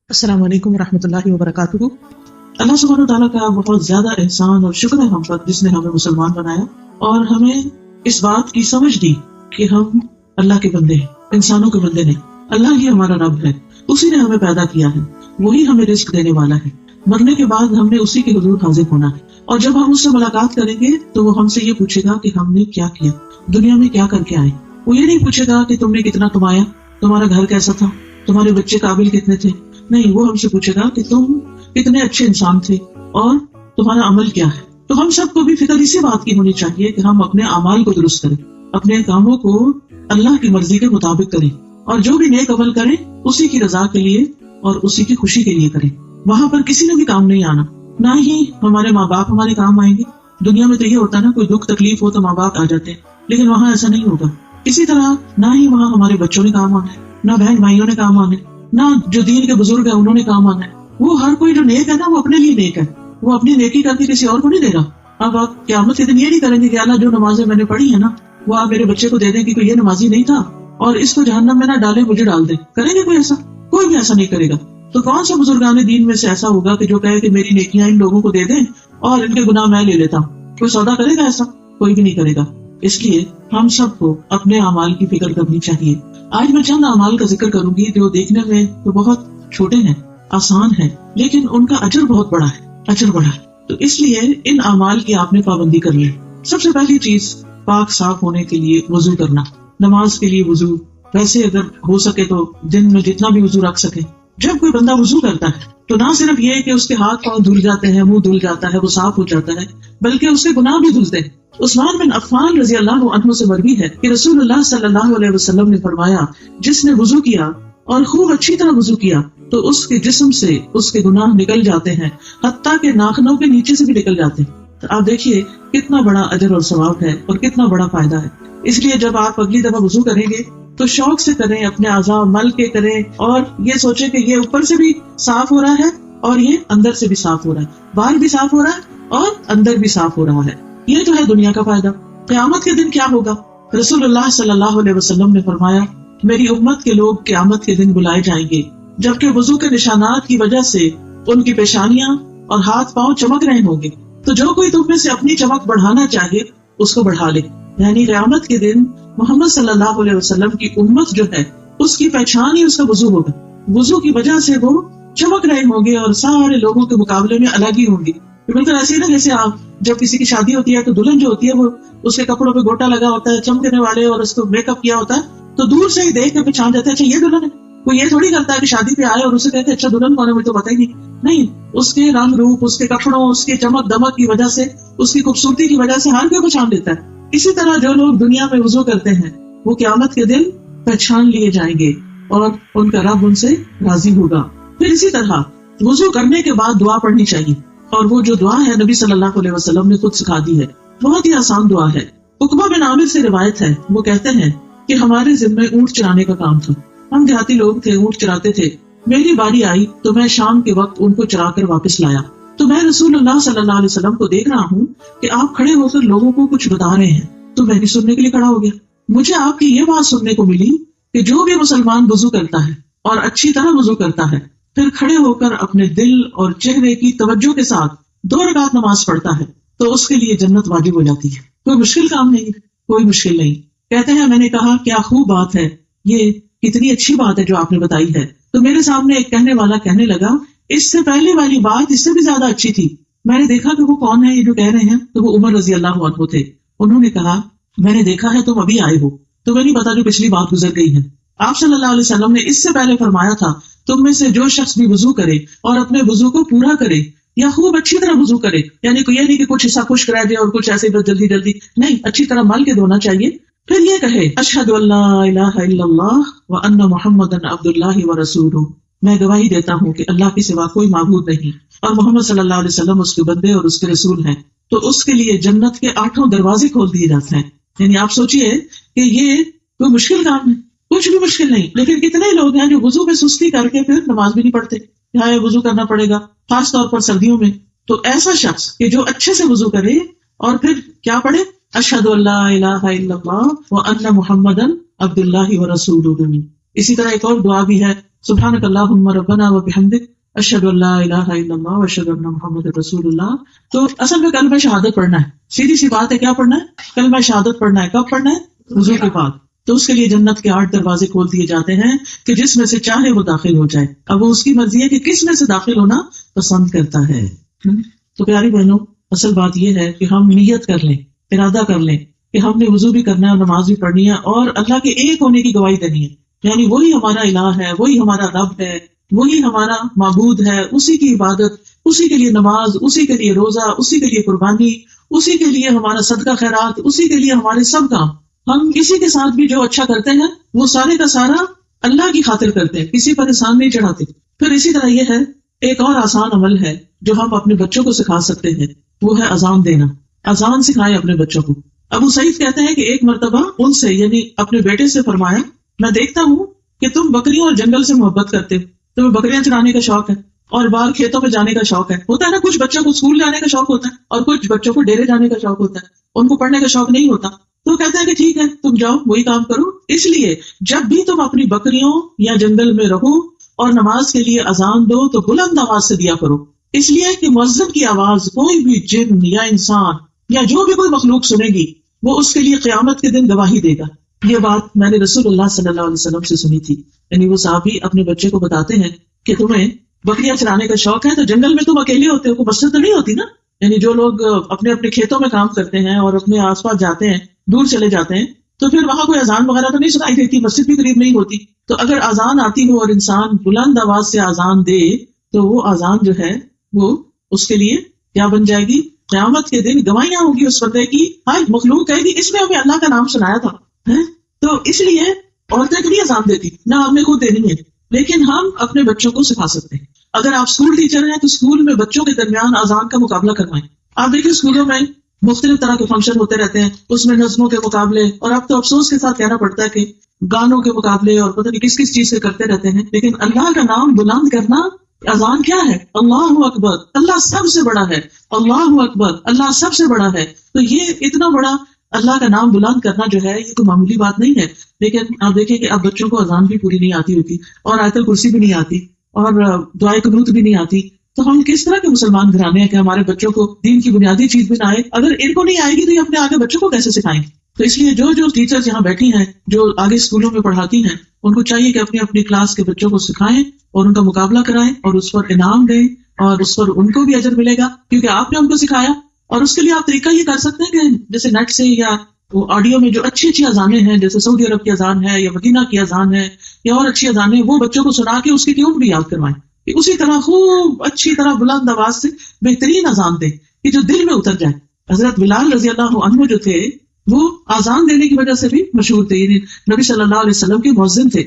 السلام علیکم ورحمۃ اللہ وبرکاتہ۔ اللہ سبحانہ تعالیٰ کا بہت زیادہ احسان اور شکر ہے ہم پر، جس نے ہمیں مسلمان بنایا اور ہمیں اس بات کی سمجھ دی کہ ہم اللہ کے بندے ہیں، انسانوں کے بندے نہیں۔ اللہ ہی ہمارا رب ہے، اسی نے ہمیں پیدا کیا ہے، وہی ہمیں رزق دینے والا ہے۔ مرنے کے بعد ہم نے اسی کے حضور حاضر ہونا ہے، اور جب ہم اس سے ملاقات کریں گے تو وہ ہم سے یہ پوچھے گا کہ ہم نے کیا کیا، دنیا میں کیا کر کے آئے۔ وہ یہ نہیں پوچھے گا کہ تم نے کتنا کمایا، تمہارا گھر کیسا تھا، تمہارے بچے قابل کتنے تھے، نہیں، وہ ہم سے پوچھے گا کہ تم کتنے اچھے انسان تھے اور تمہارا عمل کیا ہے۔ تو ہم سب کو بھی فکر اسی بات کی ہونی چاہیے کہ ہم اپنے اعمال کو درست کریں، اپنے کاموں کو اللہ کی مرضی کے مطابق کریں، اور جو بھی نیک عمل کریں اسی کی رضا کے لیے اور اسی کی خوشی کے لیے کریں۔ وہاں پر کسی نے بھی کام نہیں آنا، نہ ہی ہمارے ماں باپ ہمارے کام آئیں گے۔ دنیا میں تو یہ ہوتا ہے نا، کوئی دکھ تکلیف ہو تو ماں باپ آ جاتے ہیں، لیکن وہاں ایسا نہیں ہوگا۔ اسی طرح نہ ہی وہاں ہمارے بچوں نے کام آنا ہے، نہ بہن بھائیوں نے کام آنا ہے، نہ جو دین کے بزرگ ہیں انہوں نے کام آنا ہے۔ وہ ہر کوئی جو نیک ہے نا، وہ اپنے لیے نیک ہے، وہ اپنی نیکی کر کے کسی اور کو نہیں دے رہا۔ اب آپ قیامت کے دن یہ نہیں کریں گے کہ اللہ جو نمازیں میں نے پڑھی ہے نا، وہ آپ میرے بچے کو دے دیں کہ کوئی یہ نمازی نہیں تھا اور اس کو جہنم میں نہ ڈالے، مجھے ڈال دیں۔ کریں گے کوئی ایسا؟ کوئی بھی ایسا نہیں کرے گا۔ تو کون سا بزرگان دین میں سے ایسا ہوگا کہ جو کہے کہ میری نیکیاں ان لوگوں کو دے دیں اور ان کے گناہ میں لے لیتا ہوں؟ کوئی سودا کرے گا ایسا؟ کوئی بھی نہیں کرے گا۔ اس لیے ہم سب کو اپنے اعمال کی فکر کرنی چاہیے۔ آج میں چند اعمال کا ذکر کروں گی جو دیکھنے میں تو بہت چھوٹے ہیں، آسان ہیں، لیکن ان کا اجر بہت بڑا ہے۔ تو اس لیے ان اعمال کی آپ نے پابندی کر لی۔ سب سے پہلی چیز، پاک صاف ہونے کے لیے وضو کرنا۔ نماز کے لیے وضو، ویسے اگر ہو سکے تو دن میں جتنا بھی وضو رکھ سکے۔ جب کوئی بندہ وضو کرتا ہے تو نہ صرف یہ کہ اس کے ہاتھ پاؤں دھل جاتے ہیں، منہ دھل جاتا ہے، وہ صاف ہو جاتا ہے، بلکہ اس کے گناہ بھی دھلتے ہیں۔ عثمان بن عفان رضی اللہ عنہ سے مروی ہے کہ رسول اللہ صلی اللہ علیہ وسلم نے فرمایا، جس نے وضو کیا اور خوب اچھی طرح وضو کیا تو اس کے جسم سے اس کے گناہ نکل جاتے ہیں، حتیٰ کہ ناخنوں کے نیچے سے بھی نکل جاتے ہیں۔ تو آپ دیکھیے کتنا بڑا اجر اور ثواب ہے اور کتنا بڑا فائدہ ہے۔ اس لیے جب آپ اگلی دفعہ وضو کریں گے تو شوق سے کریں، اپنے اعضاء مل کے کریں، اور یہ سوچیں کہ یہ اوپر سے بھی صاف ہو رہا ہے اور یہ اندر سے بھی صاف ہو رہا ہے، باہر بھی صاف ہو رہا ہے اور اندر بھی صاف ہو رہا ہے۔ یہ تو ہے دنیا کا فائدہ۔ قیامت کے دن کیا ہوگا؟ رسول اللہ صلی اللہ علیہ وسلم نے فرمایا، میری امت کے لوگ قیامت کے دن بلائے جائیں گے جبکہ وضو کے نشانات کی وجہ سے ان کی پیشانیاں اور ہاتھ پاؤں چمک رہے ہوں گے۔ تو جو کوئی تم میں سے اپنی چمک بڑھانا چاہے اس کو بڑھا لے۔ یعنی قیامت کے دن محمد صلی اللہ علیہ وسلم کی امت جو ہے اس کی پہچان ہی اس کا وضو ہوگا۔ وضو کی وجہ سے وہ چمک رہے ہوں گے اور سارے لوگوں کے مقابلے میں الگ ہی ہوں گے۔ بالکل ایسے ہی نا جیسے آپ جب کسی کی شادی ہوتی ہے تو دلہن جو ہوتی ہے وہ اس کے کپڑوں پہ گوٹا لگا ہوتا ہے، چمکنے والے، اور اس کو میک اپ کیا ہوتا ہے، تو دور سے ہی دیکھ کے پہچان جاتا ہے اچھا یہ دلہن ہے۔ وہ یہ تھوڑی کرتا ہے کہ شادی پہ آئے اور اسے کہتے اچھا دلہن کون ہے، مجھے تو پتہ ہی نہیں۔ اس کے رنگ روپ، اس کے کپڑوں، اس کے چمک دمک کی وجہ سے، اس کی خوبصورتی کی وجہ سے ہر کوئی پہچان لیتا ہے۔ اسی طرح جو لوگ دنیا میں وضو کرتے ہیں وہ قیامت کے دن پہچان لیے جائیں گے اور ان کا رب ان سے راضی ہوگا۔ پھر اسی طرح وضو کرنے کے بعد دعا پڑھنی چاہیے، اور وہ جو دعا ہے نبی صلی اللہ علیہ وسلم نے خود سکھا دی ہے، بہت ہی آسان دعا ہے۔ عقبہ بن عامر سے روایت ہے، وہ کہتے ہیں کہ ہمارے ذمے اونٹ چرانے کا کام تھا، ہم دیہاتی لوگ تھے، اونٹ چراتے تھے۔ میری باری آئی تو میں شام کے وقت ان کو چرا کر واپس لایا، تو میں رسول اللہ صلی اللہ علیہ وسلم کو دیکھ رہا ہوں کہ آپ کھڑے ہو کر لوگوں کو کچھ بتا رہے ہیں، تو میں بھی سننے کے لیے کھڑا ہو گیا۔ مجھے آپ کی یہ بات سننے کو ملی کہ جو بھی مسلمان وضو کرتا ہے اور اچھی طرح وضو کرتا ہے، پھر کھڑے ہو کر اپنے دل اور چہرے کی توجہ کے ساتھ 2 رکعت نماز پڑھتا ہے تو اس کے لیے جنت واجب ہو جاتی ہے۔ کوئی مشکل کام نہیں، کوئی مشکل نہیں۔ کہتے ہیں میں نے کہا کیا خوب بات ہے، یہ کتنی اچھی بات ہے جو آپ نے بتائی ہے۔ تو میرے سامنے ایک کہنے والا کہنے لگا، اس سے پہلے والی بات اس سے بھی زیادہ اچھی تھی۔ میں نے دیکھا کہ وہ کون ہے یہ جو کہہ رہے ہیں، تو وہ عمر رضی اللہ عنہ تھے۔ انہوں نے کہا میں نے دیکھا ہے تم ابھی آئے ہو، تمہیں نہیں پتا جو پچھلی بات گزر گئی ہے۔ آپ صلی اللہ علیہ وسلم نے اس سے پہلے فرمایا تھا، تم میں سے جو شخص بھی وضو کرے اور اپنے وضو کو پورا کرے یا خوب اچھی طرح وضو کرے، یعنی کوئی یہ نہیں کہ کچھ حصہ خشک رہ جائے اور کچھ ایسے بس جلدی جلدی نہیں، اچھی طرح مل کے دھونا چاہیے۔ پھر یہ کہے اشہد ان لا الہ الا اللہ وان محمدا عبد اللہ ورسولہ، میں گواہی دیتا ہوں کہ اللہ کے سوا کوئی معبود نہیں اور محمد صلی اللہ علیہ وسلم اس کے بندے اور اس کے رسول ہیں، تو اس کے لیے جنت کے 8 دروازے کھول دیے جاتے ہیں۔ یعنی آپ سوچئے کہ یہ کوئی مشکل کام ہے، کچھ بھی مشکل نہیں، لیکن کتنے لوگ ہیں جو وضو میں سستی کر کے پھر نماز بھی نہیں پڑھتے، یہاں وضو کرنا پڑے گا، خاص طور پر سردیوں میں۔ تو ایسا شخص کہ جو اچھے سے وضو کرے اور پھر کیا پڑھے، اشہد ان لا الہ الا اللہ وان محمدا عبد اللہ ورسولہ۔ اسی طرح ایک اور دعا بھی ہے، سبحانک اللہم ربنا و بحمدک اشہد ان لا الہ الا اللہ و اشہد ان محمد رسول اللہ. تو اصل میں کلمہ شہادت پڑھنا ہے. سیدھی سی بات ہے, کیا پڑھنا ہے؟ کلمہ شہادت پڑھنا ہے. کب پڑھنا ہے؟ وضو کے بعد. تو اس کے لیے جنت کے 8 دروازے کھول دیے جاتے ہیں کہ جس میں سے چاہے وہ داخل ہو جائے. اب وہ اس کی مرضی ہے کہ کس میں سے داخل ہونا پسند کرتا ہے. تو پیاری بہنوں, اصل بات یہ ہے کہ ہم نیت کر لیں, ارادہ کر لیں کہ ہم نے وضو بھی کرنا ہے اور نماز بھی پڑھنی ہے اور اللہ کے ایک ہونے کی گواہی دینی ہے. یعنی وہی ہمارا الہ ہے, وہی ہمارا رب ہے, وہی ہمارا معبود ہے, اسی کی عبادت, اسی کے لیے نماز, اسی کے لیے روزہ, اسی کے لیے قربانی, اسی کے لیے ہمارا صدقہ خیرات, اسی کے لیے ہمارے سب کام. ہم کسی کے ساتھ بھی جو اچھا کرتے ہیں وہ سارے کا سارا اللہ کی خاطر کرتے ہیں, کسی پر احسان نہیں چڑھاتے. پھر اسی طرح یہ ہے, ایک اور آسان عمل ہے جو ہم اپنے بچوں کو سکھا سکتے ہیں, وہ ہے اذان دینا. اذان سکھائیں اپنے بچوں کو. ابو سعید کہتے ہیں کہ ایک مرتبہ ان سے یعنی اپنے بیٹے سے فرمایا, میں دیکھتا ہوں کہ تم بکریوں اور جنگل سے محبت کرتے ہو, تمہیں بکریاں چرانے کا شوق ہے اور باہر کھیتوں میں جانے کا شوق ہے. ہوتا ہے نا, کچھ بچوں کو اسکول جانے کا شوق ہوتا ہے اور کچھ بچوں کو ڈیرے جانے کا شوق ہوتا ہے, ان کو پڑھنے کا شوق نہیں ہوتا. تو کہتے ہیں کہ ٹھیک ہے تم جاؤ وہی کام کرو. اس لیے جب بھی تم اپنی بکریوں یا جنگل میں رہو اور نماز کے لیے اذان دو تو بلند آواز سے دیا کرو, اس لیے کہ مؤذن کی آواز کوئی بھی جن یا انسان یا جو بھی کوئی مخلوق سنے گی وہ اس کے لیے قیامت کے دن گواہی دے گا. یہ بات میں نے رسول اللہ صلی اللہ علیہ وسلم سے سنی تھی. یعنی وہ صحابی اپنے بچے کو بتاتے ہیں کہ تمہیں بکریاں چرانے کا شوق ہے تو جنگل میں تم اکیلے ہوتے ہو, کوئی مسجد تو نہیں ہوتی نا. یعنی جو لوگ اپنے اپنے کھیتوں میں کام کرتے ہیں اور اپنے آس پاس جاتے ہیں, دور چلے جاتے ہیں, تو پھر وہاں کوئی اذان وغیرہ تو نہیں سنائی دیتی, مسجد بھی قریب نہیں ہوتی. تو اگر اذان آتی ہو اور انسان بلند آواز سے اذان دے تو وہ اذان جو ہے وہ اس کے لیے کیا بن جائے گی؟ قیامت کے دن گواہیاں ہوگی اس بندے کی. ہاں, مخلوق کہے گی اس میں ہمیں اللہ کا نام سنایا تھا. تو اس لیے عورتیں کبھی اذان دیتی نہ, ہم نے خود دینی ہے, لیکن ہم اپنے بچوں کو سکھا سکتے ہیں. اگر آپ اسکول ٹیچر ہیں تو اسکول میں بچوں کے درمیان اذان کا مقابلہ کروائیں. آپ دیکھیں اسکولوں میں مختلف طرح کے فنکشن ہوتے رہتے ہیں, اس میں نظموں کے مقابلے, اور اب تو افسوس کے ساتھ کہنا پڑتا ہے کہ گانوں کے مقابلے اور پتہ نہیں کس کس چیز کے کرتے رہتے ہیں. لیکن اللہ کا نام بلند کرنا, اذان کیا ہے؟ اللہ اکبر, اللہ سب سے بڑا ہے, اللہ اکبر, اللہ سب سے بڑا ہے. تو یہ اتنا بڑا اللہ کا نام بلند کرنا جو ہے یہ تو معمولی بات نہیں ہے. لیکن آپ دیکھیں کہ اب بچوں کو اذان بھی پوری نہیں آتی ہوتی اور آیت الکرسی بھی نہیں آتی اور دعائے قنوت بھی نہیں آتی. تو ہم کس طرح کے مسلمان گھرانے ہیں کہ ہمارے بچوں کو دین کی بنیادی چیز بھی نہ آئے؟ اگر ان کو نہیں آئے گی تو یہ اپنے آگے بچوں کو کیسے سکھائیں گے؟ تو اس لیے جو ٹیچرز یہاں بیٹھی ہیں جو آگے اسکولوں میں پڑھاتی ہیں ان کو چاہیے کہ اپنی اپنی کلاس کے بچوں کو سکھائیں اور ان کا مقابلہ کرائیں اور اس پر انعام دیں اور اس پر ان کو بھی اجر ملے گا کیونکہ آپ نے ان کو سکھایا. اور اس کے لیے آپ طریقہ یہ کر سکتے ہیں کہ جیسے نیٹ سے یا وہ آڈیو میں جو اچھی اچھی اذانیں ہیں, جیسے سعودی عرب کی اذان ہے یا مدینہ کی اذان ہے یا اور اچھی اذانیں, وہ بچوں کو سنا کے اس کی ٹیون بھی یاد کروائیں. اسی طرح خوب اچھی طرح بلند آواز سے بہترین اذان دیں کہ جو دل میں اتر جائے. حضرت بلال رضی اللہ عنہ جو تھے وہ اذان دینے کی وجہ سے بھی مشہور تھے, یعنی نبی صلی اللہ علیہ وسلم کے مؤذن تھے.